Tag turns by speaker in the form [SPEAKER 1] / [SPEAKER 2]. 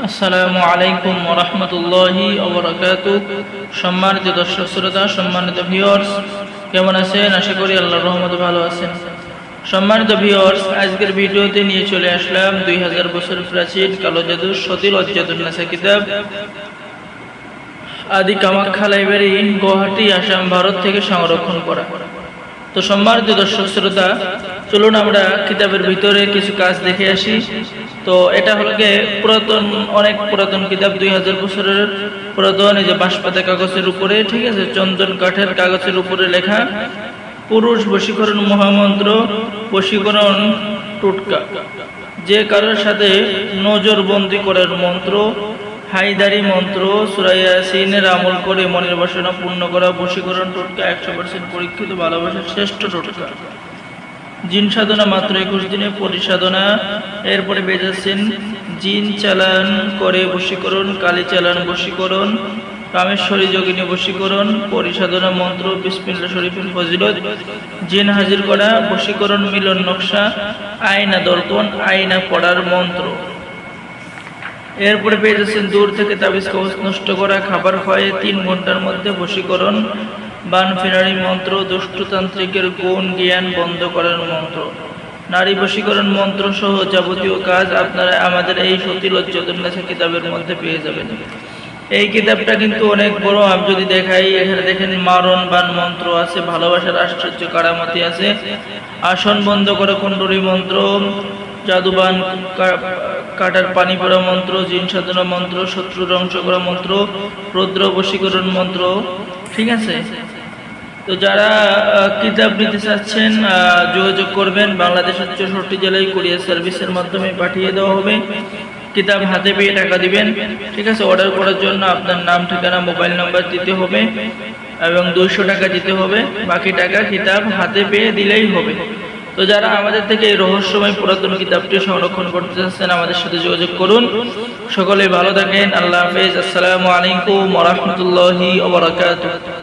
[SPEAKER 1] আসসালামু আলাইকুম ওয়া রাহমাতুল্লাহি ওয়া বারাকাতুহু। সম্মানিত দর্শক শ্রোতা, সম্মানিত ভিউয়ার্স, কেমন আছেন? আশা করি আল্লাহর রহমতে ভালো আছেন। সম্মানিত ভিউয়ার্স, আজকের ভিডিওতে নিয়ে চলে আসলাম 2000 বছর প্রাচীন কালো জাদুর সতিল অজ্জাতুন্নাসা কিতাব আদি কামাখ্যা লাইব্রেরি, গুয়াহাটি, আসাম, ভারত থেকে সংরক্ষণ করা। তো সম্মানিত দর্শক শ্রোতা, চলুন আমরা কিতাবের ভিতরে কিছু কাজ দেখে আসি। তো এটা হলো পুরাতন, অনেক পুরাতন কিতাব, 2000 বছরের পুরাতন। এই যে বাঁশপাতা কাগজের উপরে, ঠিক আছে, চন্দন কাঠের কাগজের উপরে লেখা পুরুষ বশীকরণ মহামন্ত্র, বশীকরণ টোটকা, যে কারোর সাথে নজরবন্দি করার মন্ত্র, হায়দারি মন্ত্র, সূরা ইয়াসিনের আমল করে মনের বাসনা পূর্ণ করা, বশীকরণ টোটকা, 100% পরীক্ষিত ভালোবাসার শ্রেষ্ঠ টোটকা, জিন সাধনা মাত্র 21 দিনে পরিসাধনা। এরপরে বেজাচ্ছেন জিন চালান করে বশীকরণ, কালী চালান বশীকরণ, কামেশ্বরী যোগিনী বশীকরণ, পরিসাধনা মন্ত্র, বিসমিল্লাহ শরীফের ফজিলত, জিন হাজির করা, বশীকরণ মিলন নকশা, আয়না দর্পণ, আয়না পড়ার মন্ত্র। এরপরে পেয়ে যাচ্ছেন দূর থেকে তাবিজ কবজ নষ্ট করা, খাবার খাওয়ায় 3 ঘন্টার মধ্যে বশীকরণ, বান ফেরারি মন্ত্র, দুষ্টতান্ত্রিকের গুণ জ্ঞান বন্ধ করার মন্ত্র, নারী বশীকরণ মন্ত্র সহ যাবতীয় কাজ আপনারা আমাদের এই সতিল অজ্জাতুন্নাসা কিতাবের মধ্যে পেয়ে যাবেন। এই কিতাবটা কিন্তু অনেক বড়। আমি যদি দেখাই, এখানে দেখেন মারণ বান মন্ত্র আছে, ভালোবাসার আশ্চর্য কারামতি আছে, আসন বন্ধ করা কুণ্ডলী মন্ত্র, জাদুবান কাটার পানি পড়া মন্ত্র, জিন সাধনা মন্ত্র, শত্রুর ধ্বংস করা মন্ত্র, রৌদ্র বশীকরণ মন্ত্র। ঠিক আছে, তো যারা কিতাব নিতে চাচ্ছেন যোগাযোগ করবেন। বাংলাদেশের 64 জেলায় কুরিয়ার সার্ভিসের মাধ্যমে পাঠিয়ে দেওয়া হবে। কিতাব হাতে পেয়ে টাকা দিবেন। ঠিক আছে, অর্ডার করার জন্য আপনার নাম, ঠিকানা, মোবাইল নাম্বার দিতে হবে এবং 200 টাকা দিতে হবে। বাকি টাকা কিতাব হাতে পেয়ে দিলেই হবে। তো যারা আমাদের থেকে এই রহস্যময় পুরাতন কিতাবটি সংরক্ষণ করতে চাচ্ছেন, আমাদের সাথে যোগাযোগ করুন। সকলে ভালো থাকেন। আল্লাহ হাফেজ। আসসালামু আলাইকুম ওয়া রাহমাতুল্লাহি ওয়া বারাকাতুহু।